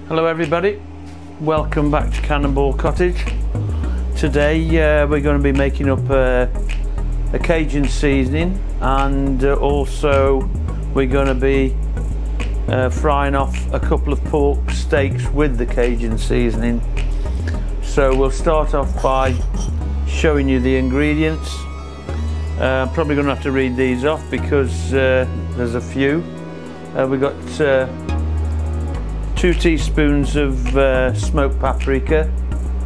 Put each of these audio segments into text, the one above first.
Hello everybody, welcome back to Cannonball Cottage. Today we're going to be making up a Cajun seasoning, and also we're going to be frying off a couple of pork steaks with the Cajun seasoning. So we'll start off by showing you the ingredients. I'm probably going to have to read these off because there's a few. We've got 2 teaspoons of smoked paprika,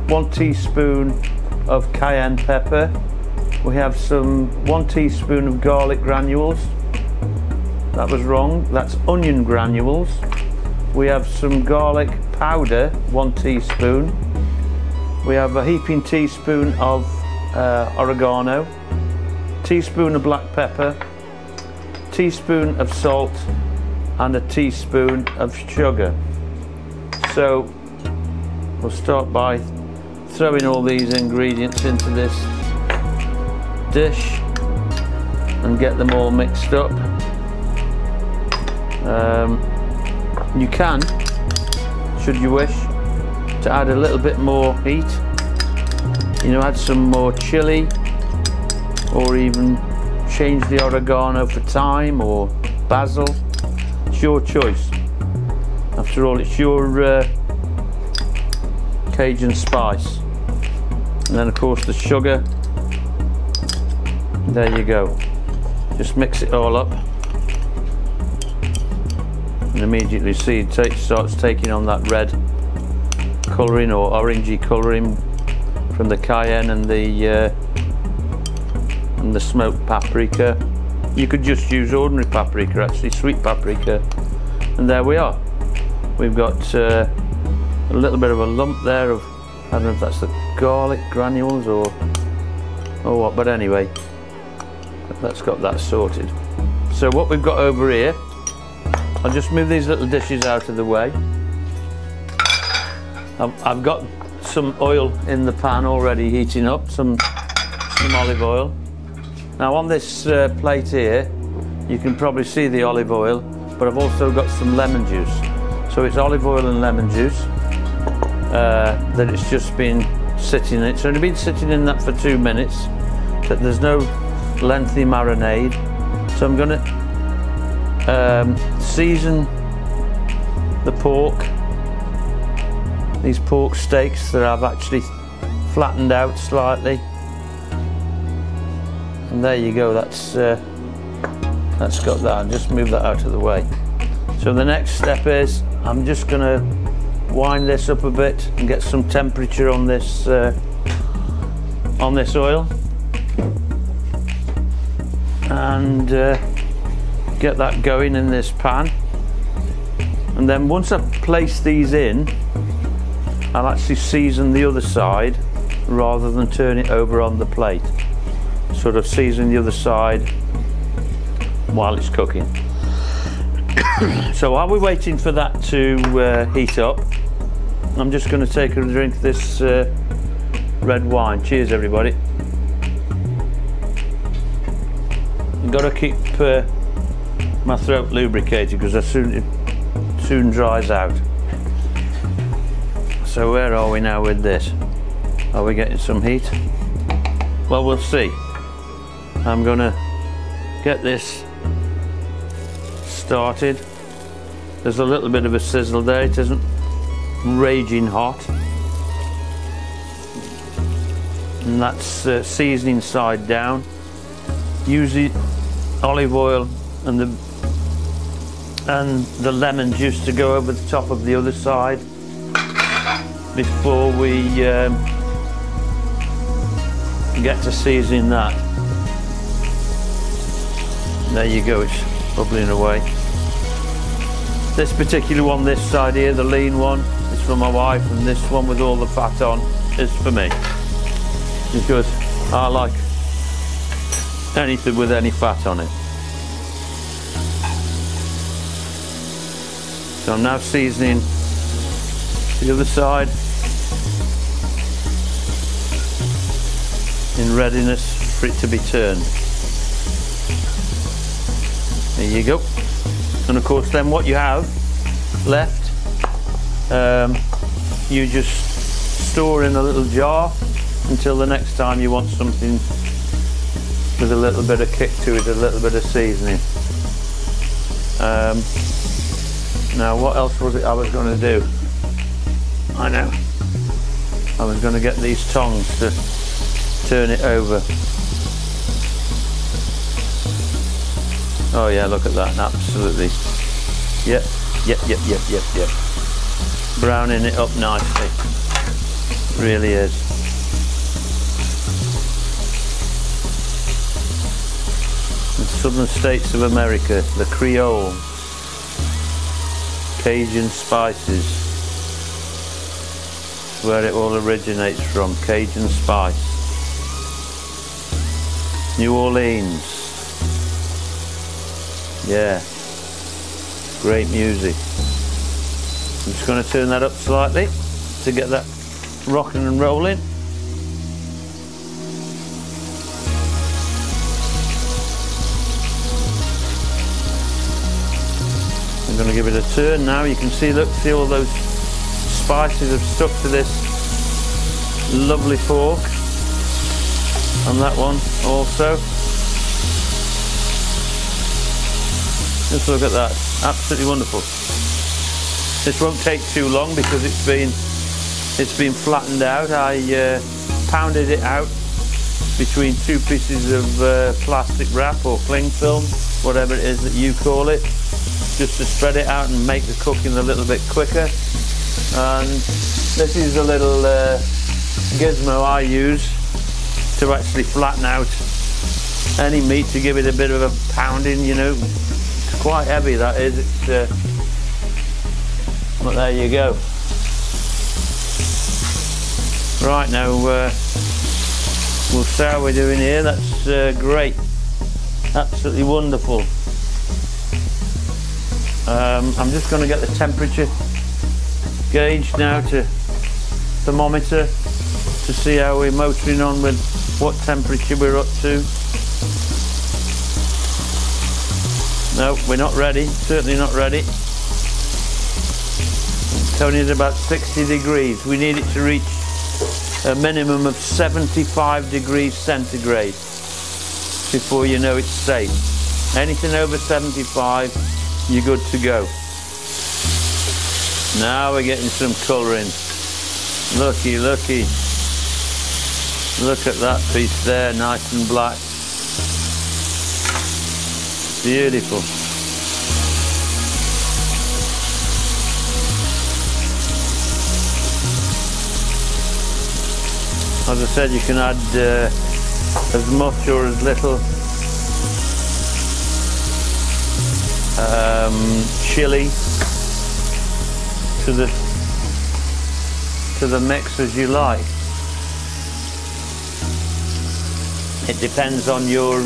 1 teaspoon of cayenne pepper. We have 1 teaspoon of garlic granules. That was wrong, that's onion granules. We have some garlic powder, 1 teaspoon. We have a heaping teaspoon of oregano, teaspoon of black pepper, teaspoon of salt, and a teaspoon of sugar. So we'll start by throwing all these ingredients into this dish and get them all mixed up. You can, should you wish, to add a little bit more heat, add some more chili, or even change the oregano for thyme or basil. It's your choice. After all, it's your Cajun spice. And then of course the sugar. There you go. Just mix it all up. And immediately see it starts taking on that red colouring or orangey colouring from the cayenne and the smoked paprika. You could just use ordinary paprika, actually sweet paprika. And there we are. We've got a little bit of a lump there of, I don't know if that's the garlic granules or what, but anyway, that's got that sorted. So what we've got over here, I'll just move these little dishes out of the way. I've got some oil in the pan already heating up, some olive oil. Now on this plate here, you can probably see the olive oil, but I've also got some lemon juice. So it's olive oil and lemon juice that it's just been sitting in. It's only been sitting in that for 2 minutes. That there's no lengthy marinade. So I'm going to season the pork. These pork steaks that I've actually flattened out slightly. And there you go. That's got that. Just move that out of the way. So the next step is I'm just going to wind this up a bit and get some temperature on this oil, and get that going in this pan. And then once I've placed these in, I'll actually season the other side rather than turn it over on the plate. Sort of season the other side while it's cooking. So while we're waiting for that to heat up, I'm just going to take a drink of this red wine. Cheers everybody. I've got to keep my throat lubricated because it soon dries out. So where are we now with this? Are we getting some heat? Well, we'll see. I'm going to get this started. There's a little bit of a sizzle there. It isn't raging hot, and that's seasoning side down. Use the olive oil and the lemon juice to go over the top of the other side before we get to seasoning that. There you go, it's bubbling away. This particular one, this side here, the lean one, is for my wife, and this one with all the fat on is for me, because I like anything with any fat on it. So I'm now seasoning the other side in readiness for it to be turned. There you go. And of course then what you have left you just store in a little jar until the next time you want something with a little bit of kick to it, a little bit of seasoning. Now what else was it I was going to do? I know. I was going to get these tongs to turn it over. Oh yeah, look at that, absolutely. Yep. Browning it up nicely. Really is. The southern states of America, the Creole, Cajun spices. That's where it all originates from, Cajun spice. New Orleans. Yeah, great music. I'm just going to turn that up slightly to get that rocking and rolling. I'm going to give it a turn now. You can see, look, see all those spices have stuck to this lovely fork, and that one also. Just look at that, absolutely wonderful. This won't take too long because it's been flattened out. I pounded it out between two pieces of plastic wrap or cling film, whatever it is that you call it, just to spread it out and make the cooking a little bit quicker. And this is a little gizmo I use to actually flatten out any meat, to give it a bit of a pounding, you know. It's quite heavy, that is. It's but there you go. Right, now we'll see how we're doing here. That's great, absolutely wonderful. I'm just going to get the temperature gauge now, to thermometer, to see how we're motoring on with what temperature we're up to. No, we're not ready, certainly not ready. It's only at about 60 degrees. We need it to reach a minimum of 75 degrees centigrade before you know it's safe. Anything over 75, you're good to go. Now we're getting some colouring. Looky, looky. Look at that piece there, nice and black. Beautiful. As I said, you can add as much or as little chili to the mix as you like. It depends on your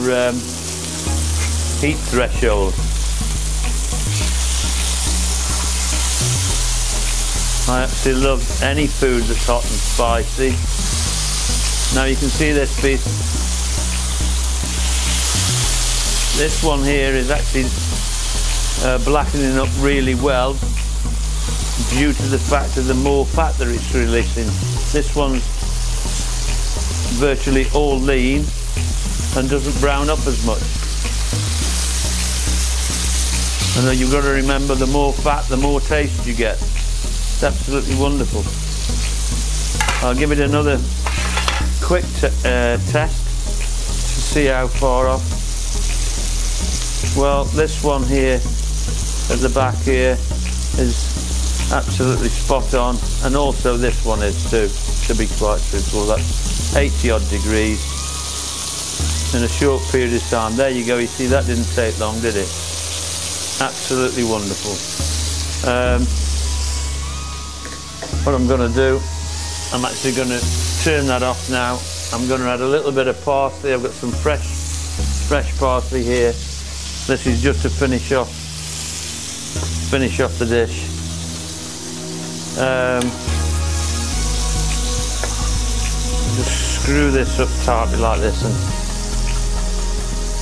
heat threshold. I absolutely love any food that's hot and spicy. Now you can see this piece. This one here is actually blackening up really well due to the fact of the more fat that it's releasing. This one's virtually all lean and doesn't brown up as much. And you've got to remember, the more fat, the more taste you get. It's absolutely wonderful. I'll give it another quick test to see how far off. Well, this one here at the back here is absolutely spot on, and also this one is too, to be quite truthful. That's 80 odd degrees in a short period of time. There you go, you see that didn't take long, did it? Absolutely wonderful. What I'm going to do, I'm actually going to turn that off now. I'm going to add a little bit of parsley. I've got some fresh parsley here. This is just to finish off the dish. Just screw this up tightly like this and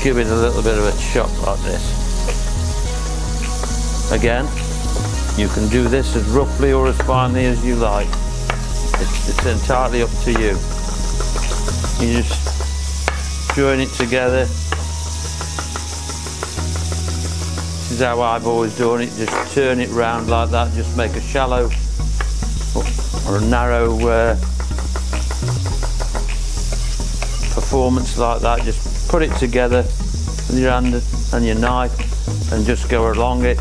give it a little bit of a chop like this. Again, You can do this as roughly or as finely as you like. It's entirely up to you. You just join it together. This is how I've always done it. Just turn it round like that. Just make a shallow or a narrow performance like that. Just put it together with your hand and your knife and just go along it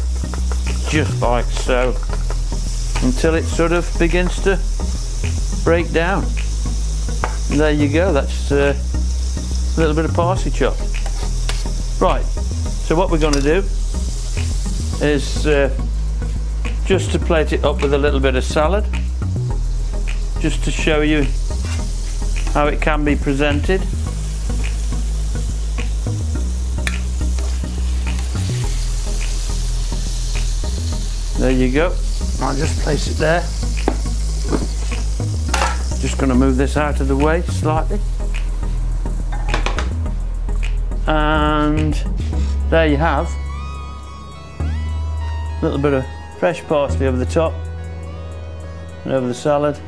just like so until it sort of begins to break down. And there you go, that's a little bit of parsley chop. Right, so what we're going to do is just to plate it up with a little bit of salad, just to show you how it can be presented. There you go. I'll just place it there. Just going to move this out of the way slightly. And there you have a little bit of fresh parsley over the top and over the salad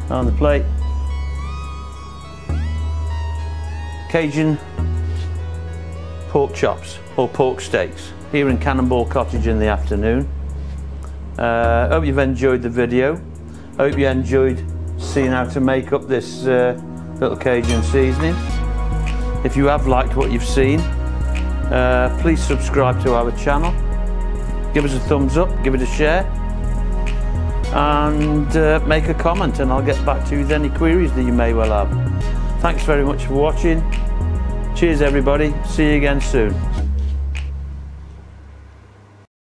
on the plate. Cajun pork chops or pork steaks here in Cannonball Cottage in the afternoon. Hope you've enjoyed the video. Hope you enjoyed seeing how to make up this little Cajun seasoning. If you have liked what you've seen, please subscribe to our channel. Give us a thumbs up, give it a share, and make a comment, and I'll get back to you with any queries that you may well have. Thanks very much for watching. Cheers everybody, see you again soon.